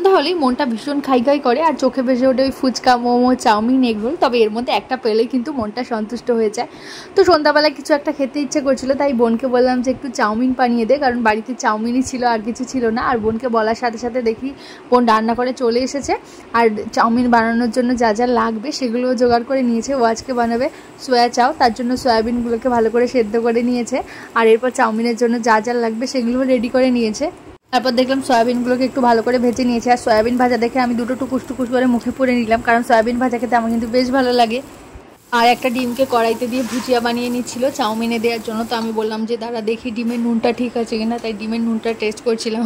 সন্ধ্যা হলেই মনটা ভীষণ খাই খাই করে আর চোখে ভেসে ওঠে ওই ফুচকা, মোমো, চাউমিন, এগরোল। তবে এর মধ্যে একটা পেলেই কিন্তু মনটা সন্তুষ্ট হয়ে যায়। তো সন্ধ্যাবেলা কিছু একটা খেতে ইচ্ছে করছিল, তাই বোনকে বললাম যে একটু চাউমিন বানিয়ে দে, কারণ বাড়িতে চাউমিনই ছিল, আর কিছু ছিল না। আর বোনকে বলার সাথে সাথে দেখি বোন রান্না করে চলে এসেছে। আর চাউমিন বানানোর জন্য যা যা লাগবে সেগুলো জোগাড় করে নিয়েছে। ও আজকে বানাবে সোয়া চাও, তার জন্য সয়াবিনগুলোকে ভালো করে সেদ্ধ করে নিয়েছে। আর এরপর চাউমিনের জন্য যা যা লাগবে সেগুলো রেডি করে নিয়েছে। তারপর দেখলাম সয়াবিনগুলোকে একটু ভালো করে ভেজে নিয়েছে। আর সয়াবিন ভাজা দেখে আমি দুটো টুকুস টুকুস করে মুখে পুরে নিলাম, কারণ সয়াবিন ভাজা খেতে আমার কিন্তু বেশ ভালো লাগে। আর একটা ডিমকে কড়াইতে দিয়ে ভুজিয়া বানিয়ে নিচ্ছিল চাউমিনে দেওয়ার জন্য। তো আমি বললাম যে দাঁড়া দেখি ডিমের নুনটা ঠিক আছে কিনা, তাই ডিমের নুনটা টেস্ট করছিলাম।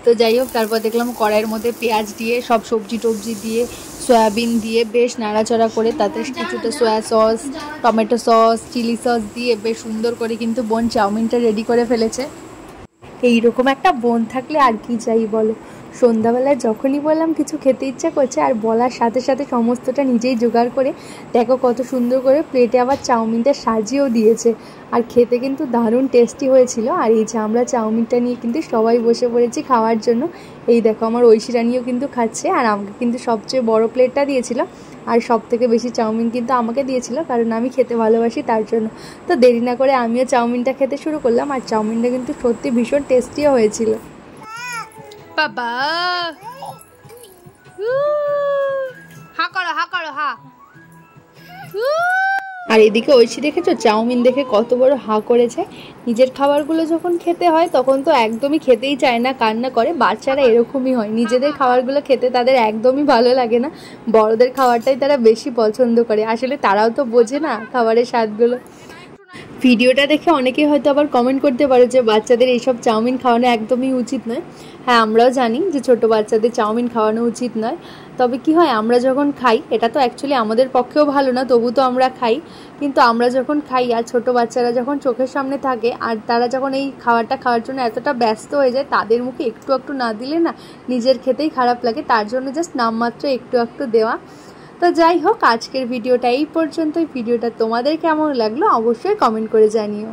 তো যাই হোক, তারপর দেখলাম কড়াইয়ের মধ্যে পেঁয়াজ দিয়ে সব সবজি টবজি দিয়ে সয়াবিন দিয়ে বেশ নাড়াচাড়া করে তাতে কিছুটা soya sauce, tomato sauce, chilli sauce দিয়ে বেশ সুন্দর করে কিন্তু বোন চাউমিনটা রেডি করে ফেলেছে। এইরকম একটা বোন থাকলে আর কি চাই বলো। সন্ধ্যাবেলায় যখনই বললাম কিছু খেতে ইচ্ছা করছে, আর বলার সাথে সাথে সমস্তটা নিজেই জোগাড় করে দেখো কত সুন্দর করে প্লেটে আবার চাউমিনটা সাজিয়েও দিয়েছে। আর খেতে কিন্তু দারুণ টেস্টি হয়েছিল। আর এই যে আমরা চাউমিনটা নিয়ে কিন্তু সবাই বসে পড়েছি খাওয়ার জন্য। এই দেখো আমার ঐশিরানিও কিন্তু খাচ্ছে, আর আমাকে কিন্তু সবচেয়ে বড় প্লেটটা দিয়েছিল। আর সব থেকে বেশি চাউমিন কিন্তু আমাকে দিয়েছিল, কারণ আমি খেতে ভালোবাসি তার জন্য। তো দেরি না করে আমিও চাউমিনটা খেতে শুরু করলাম। আর চাউমিনটা কিন্তু সত্যি ভীষণ টেস্টিও হয়েছিল। বাবা হা করো, হা করো, হা। আর এদিকে ঐশী দেখেছো চাউমিন দেখে কত বড় হা করেছে। নিজের খাবারগুলো যখন খেতে হয় তখন তো একদমই খেতেই চায় না, কান্না করে। বাচ্চারা এরকমই হয়, নিজেদের খাবারগুলো খেতে তাদের একদমই ভালো লাগে না, বড়দের খাবারটাই তারা বেশি পছন্দ করে। আসলে তারাও তো বোঝে না খাবারের স্বাদগুলো। ভিডিওটা দেখে অনেকেই হয়তো আবার কমেন্ট করতে পারে যে বাচ্চাদের এইসব চাউমিন খাওয়ানো একদমই উচিত নয়। হ্যাঁ, আমরাও জানি যে ছোটো বাচ্চাদের চাউমিন খাওয়ানো উচিত নয়। তবে কি হয়, আমরা যখন খাই, এটা তো অ্যাকচুয়ালি আমাদের পক্ষেও ভালো না, তবু তো আমরা খাই। কিন্তু আমরা যখন খাই আর ছোটো বাচ্চারা যখন চোখের সামনে থাকে, আর তারা যখন এই খাবারটা খাওয়ার জন্য এতটা ব্যস্ত হয়ে যায়, তাদের মুখে একটু একটু না দিলে না নিজের খেতেই খারাপ লাগে। তার জন্য জাস্ট নামমাত্র একটু একটু দেওয়া। তো যাই হোক, আজকের ভিডিওটা এই পর্যন্তই। ভিডিওটা তোমাদের কেমন লাগলো অবশ্যই কমেন্ট করে জানিও।